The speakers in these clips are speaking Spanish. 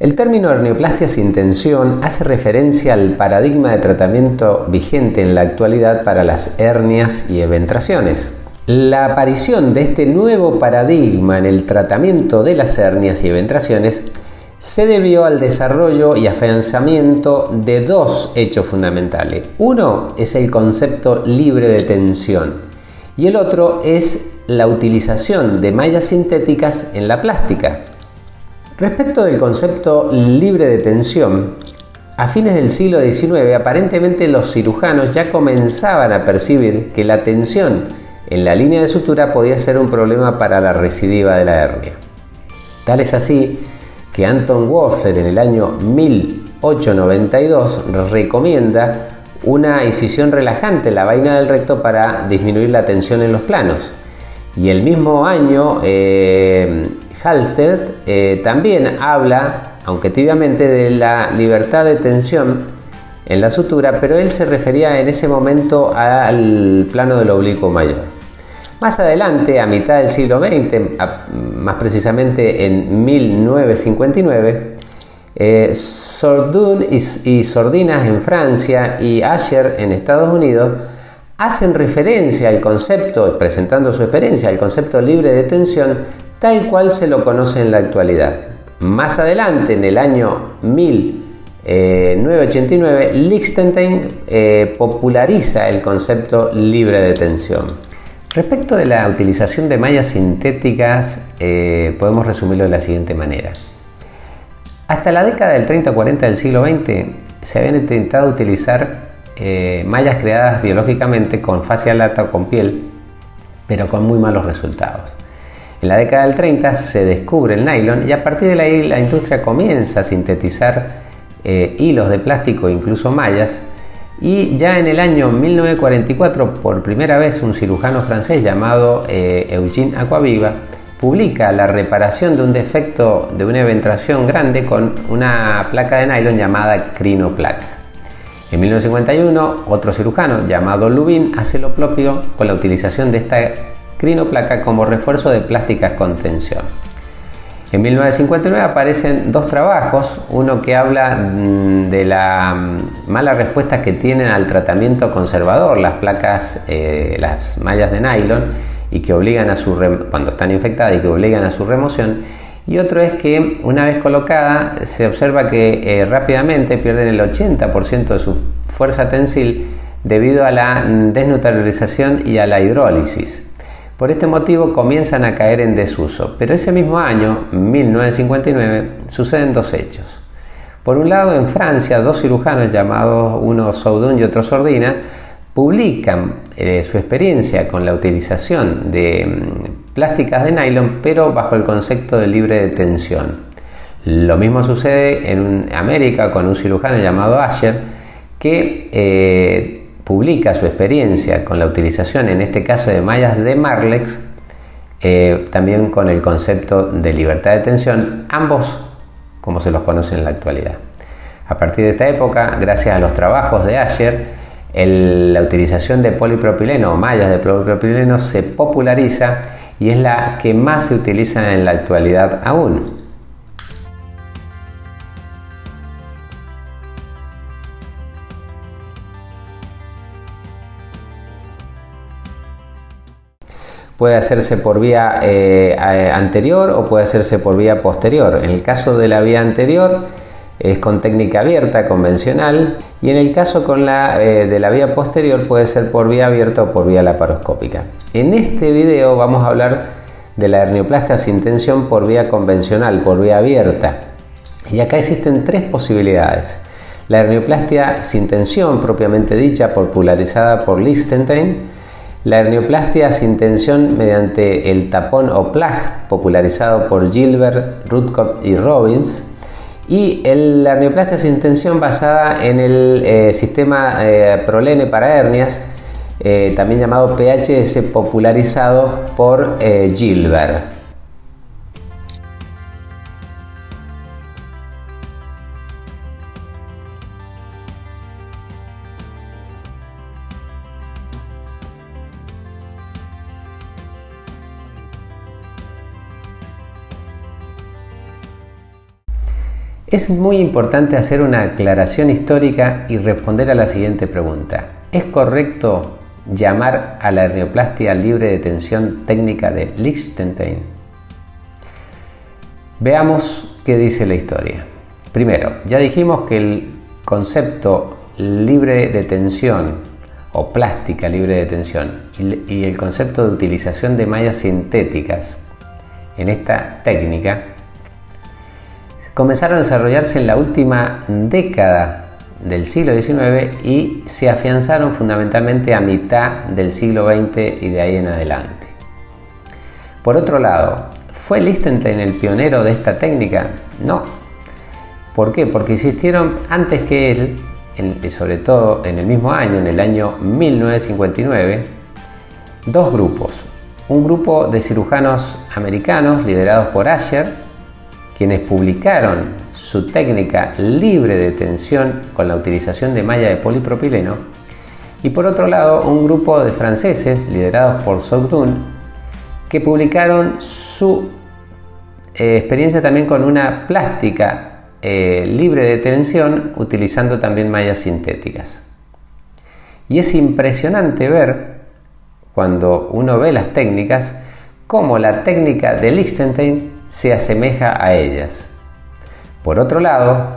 El término hernioplastia sin tensión hace referencia al paradigma de tratamiento vigente en la actualidad para las hernias y eventraciones. La aparición de este nuevo paradigma en el tratamiento de las hernias y eventraciones se debió al desarrollo y afianzamiento de dos hechos fundamentales. Uno es el concepto libre de tensión y el otro es la utilización de mallas sintéticas en la plástica. Respecto del concepto libre de tensión, a fines del siglo XIX aparentemente los cirujanos ya comenzaban a percibir que la tensión en la línea de sutura podía ser un problema para la recidiva de la hernia. Tal es así que Anton Wöhler en el año 1892 recomienda una incisión relajante en la vaina del recto para disminuir la tensión en los planos. Y el mismo año Halsted también habla, aunque tibiamente, de la libertad de tensión en la sutura, pero él se refería en ese momento al plano del oblicuo mayor. Más adelante, a mitad del siglo XX, más precisamente en 1959, Sordun y Sordinas en Francia y Asher en Estados Unidos hacen referencia al concepto, presentando su experiencia, al concepto libre de tensión tal cual se lo conoce en la actualidad. Más adelante, en el año 1989, Lichtenstein populariza el concepto libre de tensión. Respecto de la utilización de mallas sintéticas, podemos resumirlo de la siguiente manera. Hasta la década del 30-40 del siglo XX se habían intentado utilizar mallas creadas biológicamente con fascia lata o con piel, pero con muy malos resultados. En la década del 30 se descubre el nylon y a partir de ahí la industria comienza a sintetizar hilos de plástico e incluso mallas, y ya en el año 1944 por primera vez un cirujano francés llamado Eugène Aquaviva publica la reparación de un defecto de una eventración grande con una placa de nylon llamada crinoplaca. En 1951 otro cirujano llamado Lubin hace lo propio con la utilización de esta crinoplaca como refuerzo de plásticas con tensión. En 1959 aparecen dos trabajos, uno que habla de la mala respuesta que tienen al tratamiento conservador las placas, las mallas de nylon, y que obligan a cuando están infectadas y que obligan a su remoción, y otro es que una vez colocada se observa que rápidamente pierden el 80% de su fuerza tensil debido a la desnaturalización y a la hidrólisis. Por este motivo comienzan a caer en desuso, pero ese mismo año, 1959, suceden dos hechos. Por un lado, en Francia, dos cirujanos llamados uno Soudun y otro Sordina publican su experiencia con la utilización de plásticas de nylon, pero bajo el concepto de libre de tensión. Lo mismo sucede en América con un cirujano llamado Asher, que publica su experiencia con la utilización, en este caso de mallas de Marlex, también con el concepto de libertad de tensión, ambos como se los conoce en la actualidad. A partir de esta época, gracias a los trabajos de Asher, la utilización de polipropileno o mallas de polipropileno se populariza y es la que más se utiliza en la actualidad aún. Puede hacerse por vía anterior o puede hacerse por vía posterior. En el caso de la vía anterior es con técnica abierta, convencional, y en el caso de la vía posterior puede ser por vía abierta o por vía laparoscópica. En este video vamos a hablar de la hernioplastia sin tensión por vía convencional, por vía abierta. Y acá existen tres posibilidades. La hernioplastia sin tensión propiamente dicha, popularizada por Lichtenstein. La hernioplastia sin tensión mediante el tapón o plug, popularizado por Gilbert, Rutkop y Robbins. Y la hernioplastia sin tensión basada en el sistema Prolene para hernias, también llamado PHS, popularizado por Gilbert. Es muy importante hacer una aclaración histórica y responder a la siguiente pregunta. ¿Es correcto llamar a la hernioplastia libre de tensión técnica de Lichtenstein? Veamos qué dice la historia. Primero, ya dijimos que el concepto libre de tensión o plástica libre de tensión y el concepto de utilización de mallas sintéticas en esta técnica comenzaron a desarrollarse en la última década del siglo XIX y se afianzaron fundamentalmente a mitad del siglo XX y de ahí en adelante. Por otro lado, ¿fue Lichtenstein el pionero de esta técnica? No. ¿Por qué? Porque existieron antes que él, sobre todo en el mismo año, en el año 1959, dos grupos. Un grupo de cirujanos americanos liderados por Asher, quienes publicaron su técnica libre de tensión con la utilización de malla de polipropileno, y por otro lado un grupo de franceses liderados por Sogdun, que publicaron su experiencia también con una plástica libre de tensión utilizando también mallas sintéticas. Y es impresionante ver, cuando uno ve las técnicas, cómo la técnica de Lichtenstein se asemeja a ellas. Por otro lado,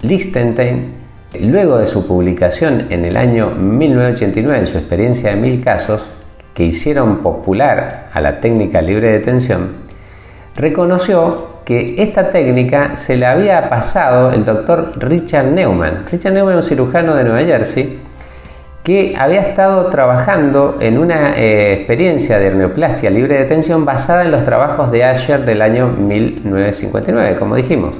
Lichtenstein, luego de su publicación en el año 1989 en su experiencia de 1000 casos, que hicieron popular a la técnica libre de tensión, reconoció que esta técnica se la había pasado el doctor Richard Neumann. Richard Neumann es un cirujano de Nueva Jersey que había estado trabajando en una experiencia de hernioplastia libre de tensión basada en los trabajos de Asher del año 1959, como dijimos.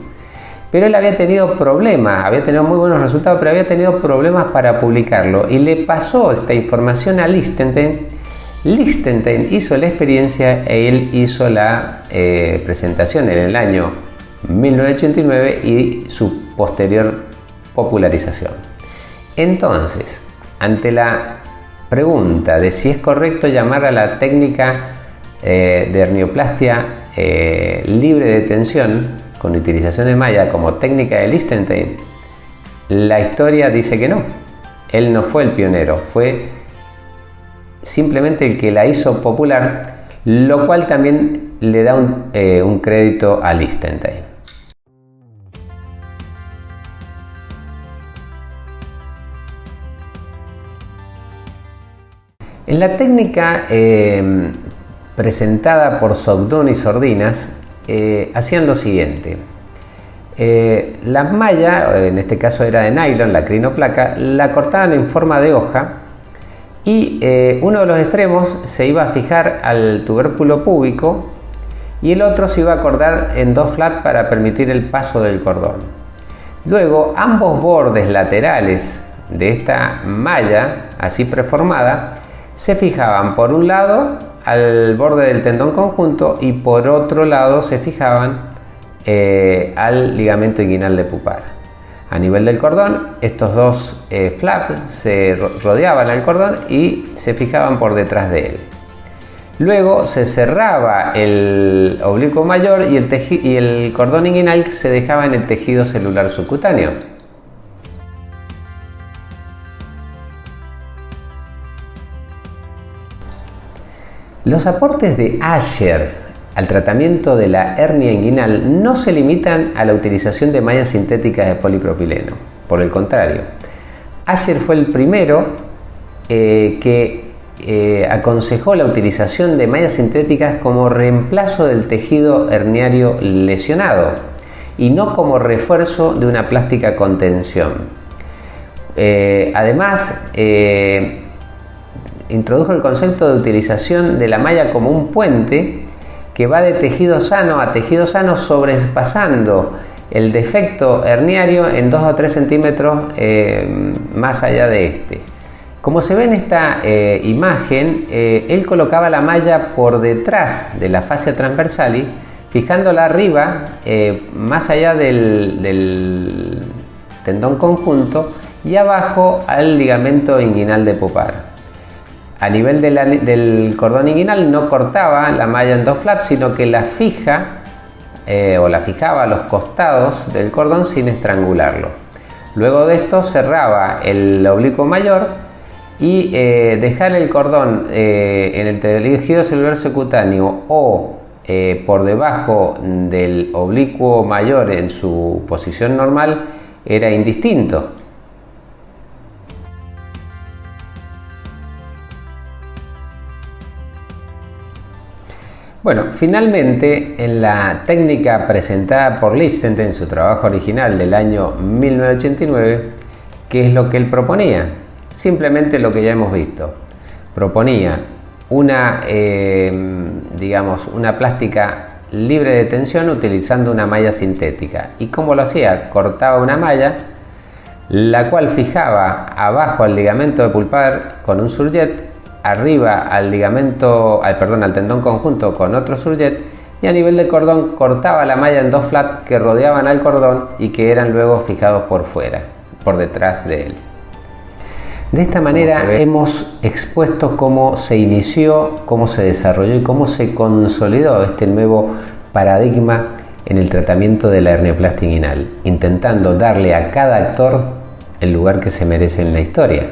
Pero él había tenido problemas, había tenido muy buenos resultados, pero había tenido problemas para publicarlo y le pasó esta información a Lichtenstein. Lichtenstein hizo la experiencia y él hizo la presentación en el año 1989 y su posterior popularización. Entonces, ante la pregunta de si es correcto llamar a la técnica de hernioplastia libre de tensión con utilización de malla como técnica de Lichtenstein, la historia dice que no. Él no fue el pionero, fue simplemente el que la hizo popular, lo cual también le da un crédito a Lichtenstein. En la técnica presentada por Sogdun y Sordinas, hacían lo siguiente. La malla, en este caso era de nylon, la crinoplaca, la cortaban en forma de hoja y uno de los extremos se iba a fijar al tubérculo púbico y el otro se iba a cortar en dos flaps para permitir el paso del cordón. Luego, ambos bordes laterales de esta malla, así preformada, se fijaban por un lado al borde del tendón conjunto y por otro lado se fijaban al ligamento inguinal de pupar. A nivel del cordón, estos dos flaps se rodeaban al cordón y se fijaban por detrás de él. Luego se cerraba el oblicuo mayor y el cordón inguinal se dejaba en el tejido celular subcutáneo. Los aportes de Asher al tratamiento de la hernia inguinal no se limitan a la utilización de mallas sintéticas de polipropileno. Por el contrario, Asher fue el primero que aconsejó la utilización de mallas sintéticas como reemplazo del tejido herniario lesionado y no como refuerzo de una plástica con tensión. Además, introdujo el concepto de utilización de la malla como un puente que va de tejido sano a tejido sano, sobrepasando el defecto herniario en 2 o 3 centímetros más allá de este. Como se ve en esta imagen, él colocaba la malla por detrás de la fascia transversalis, fijándola arriba, más allá del tendón conjunto, y abajo al ligamento inguinal de pupar. A nivel del cordón inguinal no cortaba la malla en dos flaps, sino que la fija o la fijaba a los costados del cordón sin estrangularlo. Luego de esto cerraba el oblicuo mayor y dejar el cordón en el tejido celular subcutáneo o por debajo del oblicuo mayor en su posición normal era indistinto. Bueno, finalmente, en la técnica presentada por Lichtenstein en su trabajo original del año 1989, ¿qué es lo que él proponía? Simplemente lo que ya hemos visto. Proponía una plástica libre de tensión utilizando una malla sintética. ¿Y cómo lo hacía? Cortaba una malla, la cual fijaba abajo al ligamento de pulpar con un surjet, arriba al al tendón conjunto con otro surjet, y a nivel de cordón cortaba la malla en dos flaps que rodeaban al cordón y que eran luego fijados por fuera, por detrás de él. De esta manera hemos expuesto cómo se inició, cómo se desarrolló y cómo se consolidó este nuevo paradigma en el tratamiento de la hernioplastia inguinal, intentando darle a cada actor el lugar que se merece en la historia.